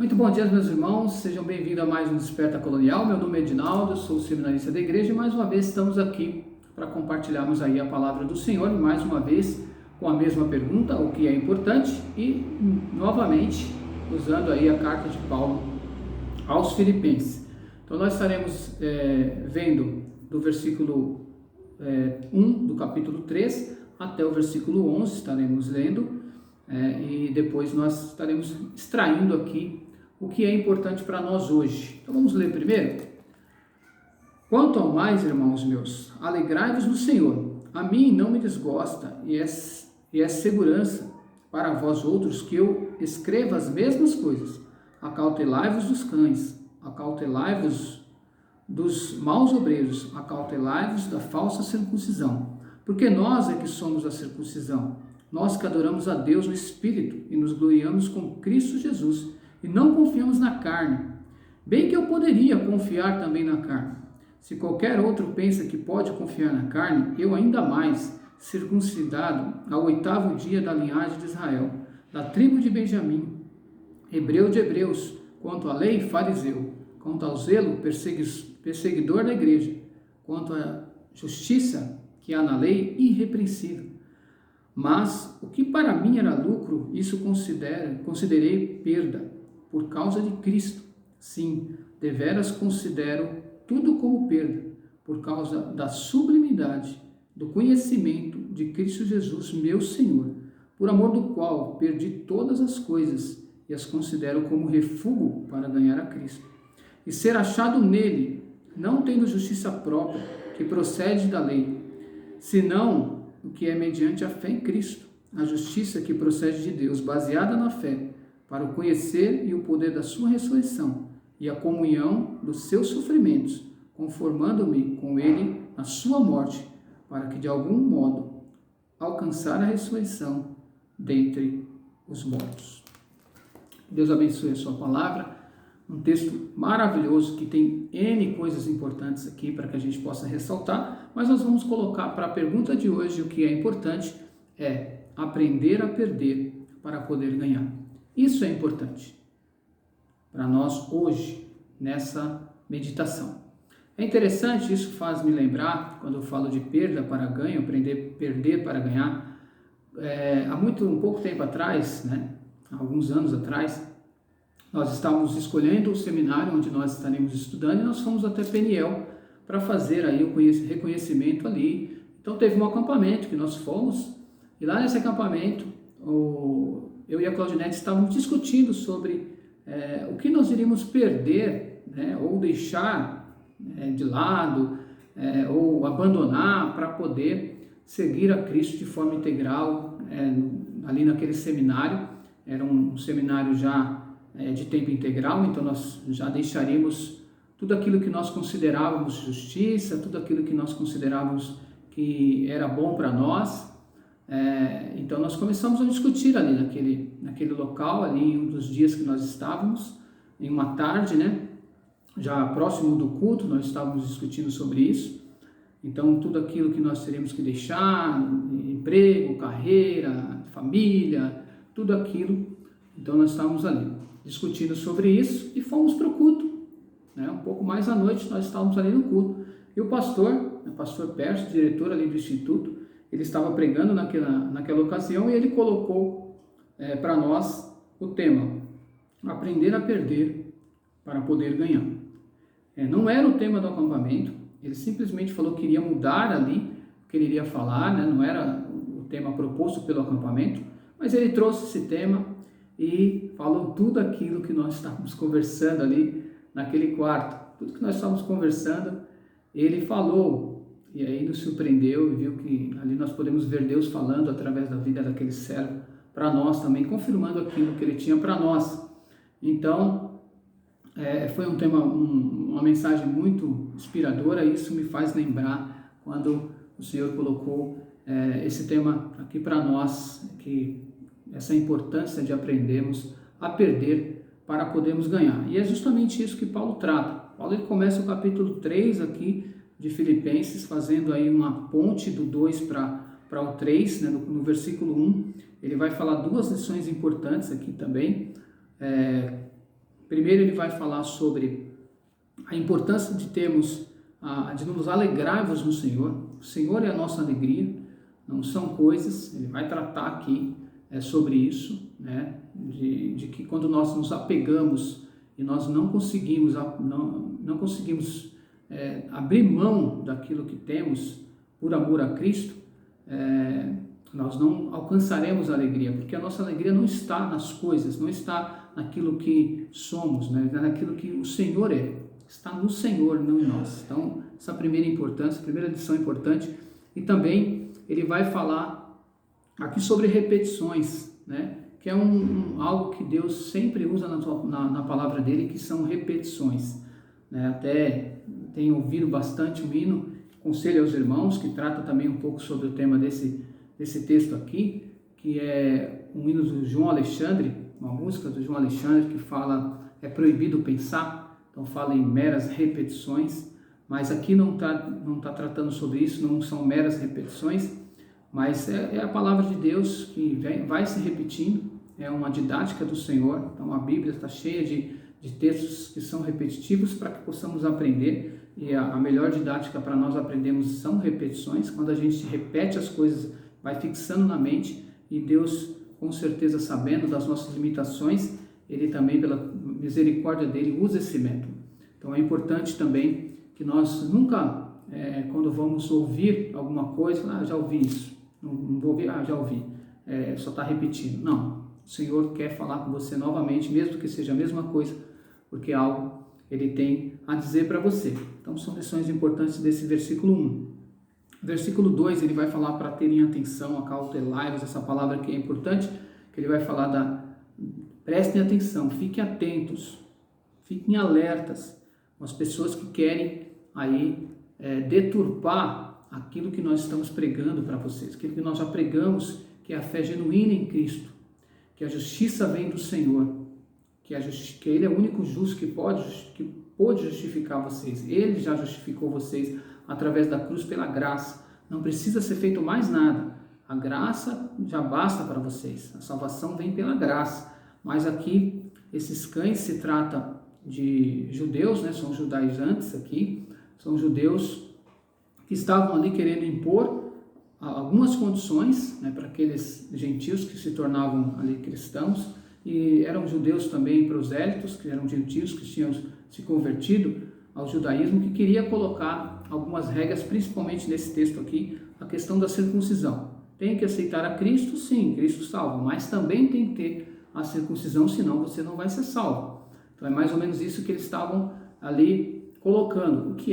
Muito bom dia, meus irmãos, sejam bem-vindos a mais um Desperta Colonial. Meu nome é Edinaldo, eu sou seminarista da igreja e mais uma vez estamos aqui para compartilharmos aí a palavra do Senhor, mais uma vez com a mesma pergunta, o que é importante, e novamente usando aí a carta de Paulo aos Filipenses. Então nós estaremos vendo do versículo 1 do capítulo 3 até o versículo 11, estaremos lendo e depois nós estaremos extraindo aqui o que é importante para nós hoje. Então vamos ler primeiro. Quanto ao mais, irmãos meus, alegrai-vos no Senhor. A mim não me desgosta e é segurança para vós outros que eu escreva as mesmas coisas. Acautelai-vos dos cães, acautelai-vos dos maus obreiros, acautelai-vos da falsa circuncisão. Porque nós é que somos a circuncisão, nós que adoramos a Deus no Espírito e nos gloriamos com Cristo Jesus, e não confiamos na carne. Bem que eu poderia confiar também na carne. Se qualquer outro pensa que pode confiar na carne, eu ainda mais, circuncidado ao 8º dia da linhagem de Israel, da tribo de Benjamim, hebreu de hebreus, quanto à lei, fariseu, quanto ao zelo, perseguidor da igreja, quanto à justiça que há na lei, irrepreensível. Mas o que para mim era lucro, isso considerei perda, por causa de Cristo. Sim, deveras considero tudo como perda, por causa da sublimidade do conhecimento de Cristo Jesus, meu Senhor, por amor do qual perdi todas as coisas e as considero como refúgio para ganhar a Cristo. E ser achado nele, não tendo justiça própria, que procede da lei, senão o que é mediante a fé em Cristo, a justiça que procede de Deus, baseada na fé, para o conhecer e o poder da sua ressurreição e a comunhão dos seus sofrimentos, conformando-me com ele na sua morte, para que de algum modo alcançar a ressurreição dentre os mortos. Deus abençoe a sua palavra, um texto maravilhoso que tem N coisas importantes aqui para que a gente possa ressaltar, mas nós vamos colocar para a pergunta de hoje o que é importante é aprender a perder para poder ganhar. Isso é importante para nós hoje, nessa meditação. É interessante, isso faz me lembrar, quando eu falo de perda para ganho, aprender a perder para ganhar, há um pouco tempo atrás, há alguns anos atrás, nós estávamos escolhendo o seminário onde nós estaremos estudando e nós fomos até Peniel para fazer aí o reconhecimento ali. Então teve um acampamento que nós fomos e lá nesse acampamento eu e a Claudinete estávamos discutindo sobre o que nós iríamos perder, ou deixar de lado, ou abandonar para poder seguir a Cristo de forma integral ali naquele seminário. Era um seminário já de tempo integral, então nós já deixaríamos tudo aquilo que nós considerávamos justiça, tudo aquilo que nós considerávamos que era bom para nós. Então nós começamos a discutir ali naquele local, ali em um dos dias que nós estávamos, em uma tarde, já próximo do culto, nós estávamos discutindo sobre isso. Então tudo aquilo que nós teríamos que deixar, emprego, carreira, família, tudo aquilo, então nós estávamos ali discutindo sobre isso e fomos para o culto. Um pouco mais à noite nós estávamos ali no culto e o pastor Pércio, diretor ali do instituto, ele estava pregando naquela ocasião e ele colocou para nós o tema, aprender a perder para poder ganhar. Não era o tema do acampamento, ele simplesmente falou que iria mudar ali o que ele iria falar, não era o tema proposto pelo acampamento, mas ele trouxe esse tema e falou tudo aquilo que nós estávamos conversando ali naquele quarto, tudo que nós estávamos conversando, ele falou. E aí nos surpreendeu e viu que ali nós podemos ver Deus falando através da vida daquele servo para nós também, confirmando aquilo que ele tinha para nós. Então, foi um tema, uma mensagem muito inspiradora, e isso me faz lembrar quando o Senhor colocou esse tema aqui para nós, que essa importância de aprendermos a perder para podermos ganhar. E é justamente isso que Paulo trata. Paulo ele começa o capítulo 3 aqui, de Filipenses, fazendo aí uma ponte do 2 para o 3, no versículo 1, ele vai falar duas lições importantes aqui também, Primeiro ele vai falar sobre a importância de termos, de nos alegrarmos no Senhor. O Senhor é a nossa alegria, não são coisas. Ele vai tratar aqui sobre isso, né? De que quando nós nos apegamos e nós não conseguimos abrir mão daquilo que temos por amor a Cristo, nós não alcançaremos a alegria, porque a nossa alegria não está nas coisas, não está naquilo que somos, né? Naquilo que o Senhor é, está no Senhor, não em nós. Então, essa primeira lição importante. E também ele vai falar aqui sobre repetições, né? Que é algo que Deus sempre usa na palavra dele, que são repetições, né? Até tenho ouvido bastante um hino, Conselho aos Irmãos, que trata também um pouco sobre o tema desse texto aqui, que é um hino do João Alexandre, uma música do João Alexandre que fala, é proibido pensar, então fala em meras repetições, mas aqui não tá tratando sobre isso, não são meras repetições, mas é a palavra de Deus que vai se repetindo, é uma didática do Senhor. Então a Bíblia está cheia de textos que são repetitivos para que possamos aprender, e a melhor didática para nós aprendermos são repetições. Quando a gente repete as coisas, vai fixando na mente, e Deus, com certeza, sabendo das nossas limitações, Ele também, pela misericórdia dEle, usa esse método. Então é importante também que nós nunca, quando vamos ouvir alguma coisa, já ouvi isso, não vou ouvir, já ouvi, só está repetindo. Não, o Senhor quer falar com você novamente, mesmo que seja a mesma coisa, porque algo Ele tem a dizer para você. Então são lições importantes desse versículo 1. Versículo 2, ele vai falar para terem atenção, acautelai-vos, essa palavra que é importante, que ele vai falar prestem atenção, fiquem atentos, fiquem alertas com as pessoas que querem aí deturpar aquilo que nós estamos pregando para vocês, aquilo que nós já pregamos, que é a fé genuína em Cristo, que a justiça vem do Senhor, que Ele é o único justo que pôde justificar vocês. Ele já justificou vocês através da cruz pela graça. Não precisa ser feito mais nada. A graça já basta para vocês. A salvação vem pela graça. Mas aqui, esses cães se trata de judeus, né? São judaizantes aqui. São judeus que estavam ali querendo impor algumas condições, né, para aqueles gentios que se tornavam ali cristãos. E eram judeus também prosélitos, que eram gentios que tinham se convertido ao judaísmo, que queria colocar algumas regras, principalmente nesse texto aqui, a questão da circuncisão. Tem que aceitar a Cristo, sim, Cristo salva, mas também tem que ter a circuncisão, senão você não vai ser salvo. Então é mais ou menos isso que eles estavam ali colocando, o que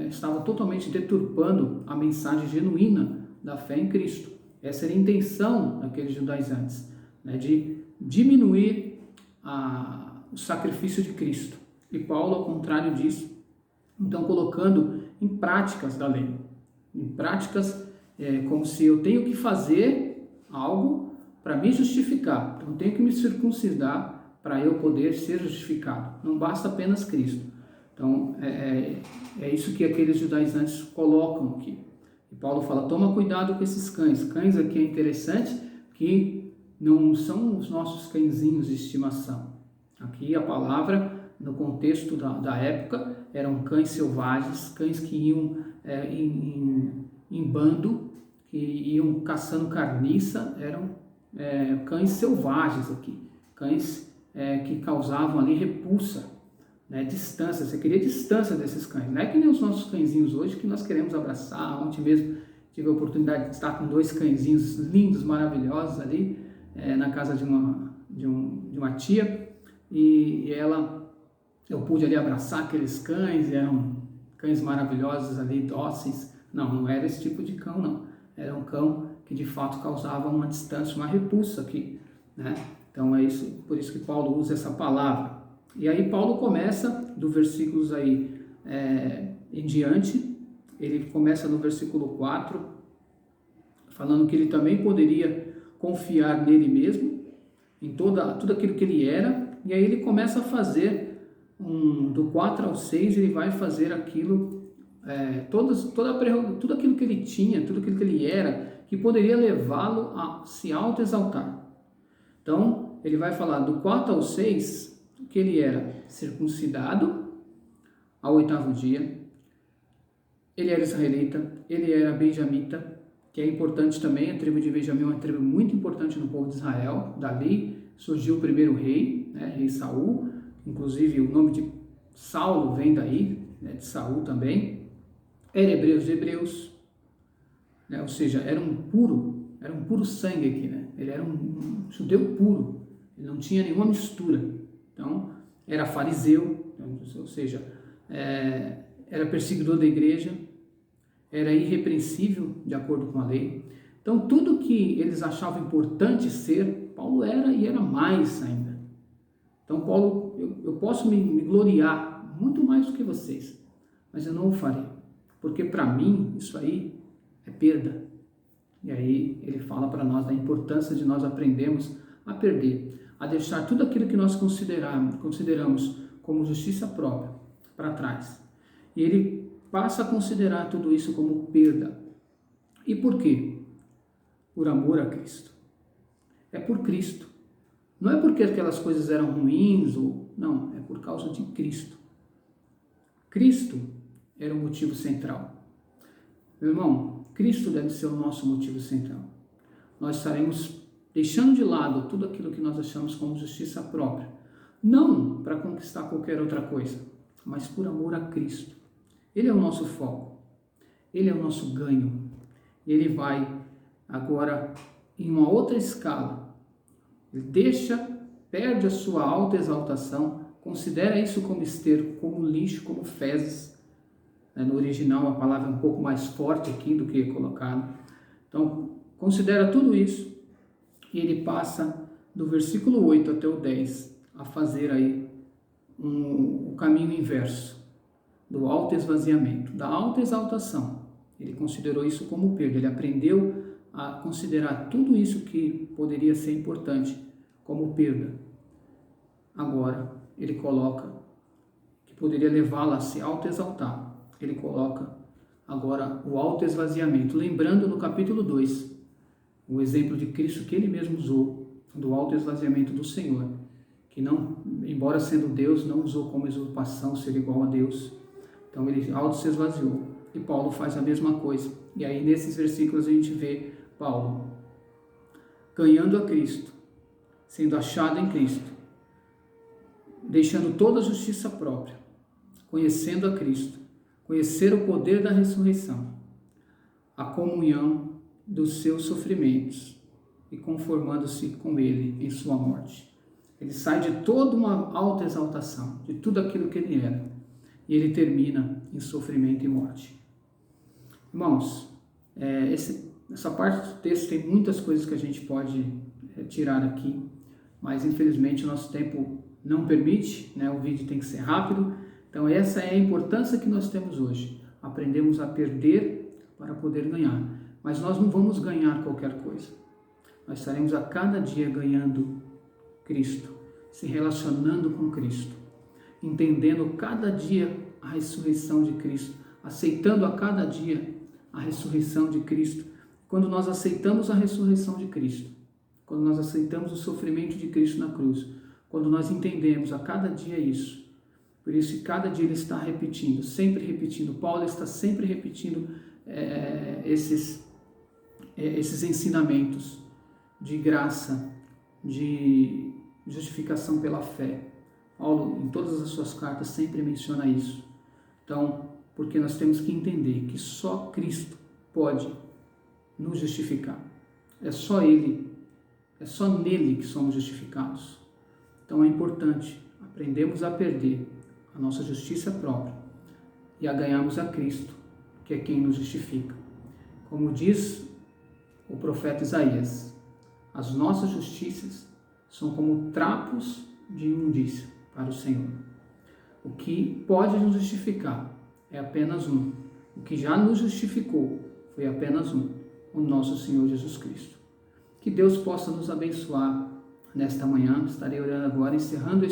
estava totalmente deturpando a mensagem genuína da fé em Cristo. Essa era a intenção daqueles judaizantes, né, de diminuir o sacrifício de Cristo. E Paulo, ao contrário disso, então colocando em práticas da lei, em práticas como se eu tenho que fazer algo para me justificar, então eu tenho que me circuncidar para eu poder ser justificado, não basta apenas Cristo. Então é isso que aqueles judaizantes colocam aqui. E Paulo fala, toma cuidado com esses cães. Cães aqui é interessante que não são os nossos cãezinhos de estimação. Aqui a palavra, no contexto da época, eram cães selvagens, cães que iam em bando, que iam caçando carniça, eram cães selvagens aqui, cães que causavam ali repulsa, né, distância. Você queria distância desses cães, não é que nem os nossos cãezinhos hoje que nós queremos abraçar. Ontem mesmo tive a oportunidade de estar com 2 cãezinhos lindos, maravilhosos ali na casa de uma tia, e eu pude ali abraçar aqueles cães, eram cães maravilhosos ali, dóceis. Não era esse tipo de cão, não. Era um cão que de fato causava uma distância, uma repulsa aqui, né? Então é isso, por isso que Paulo usa essa palavra. E aí Paulo começa do versículos aí em diante. Ele começa no versículo 4, falando que ele também poderia confiar nele mesmo, em tudo aquilo que ele era. E aí ele começa a fazer, do 4 ao 6, ele vai fazer aquilo, tudo aquilo que ele tinha, tudo aquilo que ele era, que poderia levá-lo a se auto-exaltar. Então, ele vai falar do 4 ao 6 que ele era circuncidado ao 8º dia, ele era israelita, ele era benjamita, que é importante também. A tribo de Benjamim é uma tribo muito importante no povo de Israel. Dali surgiu o primeiro rei, né, rei Saul, inclusive o nome de Saulo vem daí, né, de Saul também. Era hebreus de hebreus, né, ou seja, era um puro sangue aqui, né? Ele era um judeu puro, ele não tinha nenhuma mistura. Então, era fariseu, ou seja, era perseguidor da igreja, era irrepreensível de acordo com a lei. Então, tudo que eles achavam importante ser, Paulo era e era mais ainda. Então, Paulo, eu posso me gloriar muito mais do que vocês, mas eu não o farei, porque para mim isso aí é perda. E aí ele fala para nós da importância de nós aprendermos a perder, a deixar tudo aquilo que nós consideramos como justiça própria para trás. E ele passa a considerar tudo isso como perda. E por quê? Por amor a Cristo. É por Cristo. Não é porque aquelas coisas eram ruins, não, é por causa de Cristo. Cristo era o motivo central. Meu irmão, Cristo deve ser o nosso motivo central. Nós estaremos deixando de lado tudo aquilo que nós achamos como justiça própria. Não para conquistar qualquer outra coisa, mas por amor a Cristo. Ele é o nosso foco. Ele é o nosso ganho. Ele vai agora em uma outra escala. Ele perde a sua autoexaltação, considera isso como esterco, como lixo, como fezes. No original a palavra é um pouco mais forte aqui do que colocado. Então, considera tudo isso e ele passa do versículo 8 até o 10 a fazer aí o caminho inverso do autoesvaziamento, da autoexaltação. Ele considerou isso como perda, ele aprendeu a considerar tudo isso que poderia ser importante como perda. Agora, ele coloca que poderia levá-la a se autoexaltar. Ele coloca agora o autoesvaziamento, lembrando no capítulo 2, o exemplo de Cristo que ele mesmo usou, do autoesvaziamento do Senhor, que não, embora sendo Deus, não usou como usurpação ser igual a Deus. Então ele auto se esvaziou. E Paulo faz a mesma coisa. E aí nesses versículos a gente vê Paulo ganhando a Cristo, sendo achado em Cristo, deixando toda a justiça própria, conhecendo a Cristo, conhecer o poder da ressurreição, a comunhão dos seus sofrimentos e conformando-se com ele em sua morte. Ele sai de toda uma autoexaltação, de tudo aquilo que ele era, e ele termina em sofrimento e morte. Irmãos, essa parte do texto tem muitas coisas que a gente pode tirar aqui, mas infelizmente o nosso tempo não permite, né? O vídeo tem que ser rápido. Então essa é a importância que nós temos hoje. Aprendemos a perder para poder ganhar. Mas nós não vamos ganhar qualquer coisa. Nós estaremos a cada dia ganhando Cristo, se relacionando com Cristo, entendendo cada dia a ressurreição de Cristo, aceitando a cada dia a ressurreição de Cristo. Quando nós aceitamos a ressurreição de Cristo, quando nós aceitamos o sofrimento de Cristo na cruz, quando nós entendemos a cada dia isso, por isso que cada dia ele está repetindo, sempre repetindo. Paulo está sempre repetindo esses ensinamentos de graça, de justificação pela fé. Paulo, em todas as suas cartas, sempre menciona isso. Então, porque nós temos que entender que só Cristo pode nos justificar. É só Ele, é só nele que somos justificados. Então é importante aprendermos a perder a nossa justiça própria e a ganharmos a Cristo, que é quem nos justifica. Como diz o profeta Isaías, as nossas justiças são como trapos de imundícia para o Senhor. O que pode nos justificar é apenas um. O que já nos justificou foi apenas um, o nosso Senhor Jesus Cristo. Que Deus possa nos abençoar nesta manhã. Estarei orando agora, encerrando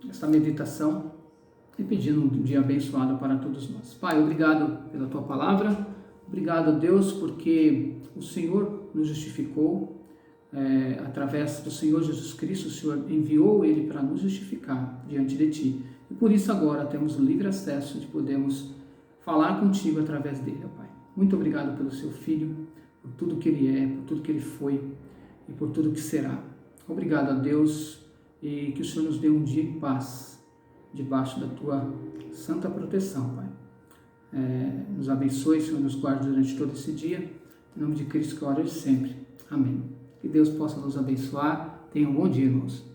esta meditação e pedindo um dia abençoado para todos nós. Pai, obrigado pela Tua palavra. Obrigado, Deus, porque o Senhor nos justificou. através do Senhor Jesus Cristo, o Senhor enviou Ele para nos justificar diante de Ti. E por isso agora temos livre acesso de podermos falar contigo através dele, ó Pai. Muito obrigado pelo seu Filho, por tudo que ele é, por tudo que ele foi e por tudo que será. Obrigado a Deus e que o Senhor nos dê um dia em paz, debaixo da Tua santa proteção, Pai. Nos abençoe, Senhor, nos guarde durante todo esse dia. Em nome de Cristo, que ora sempre. Amém. Que Deus possa nos abençoar. Tenham um bom dia, irmãos.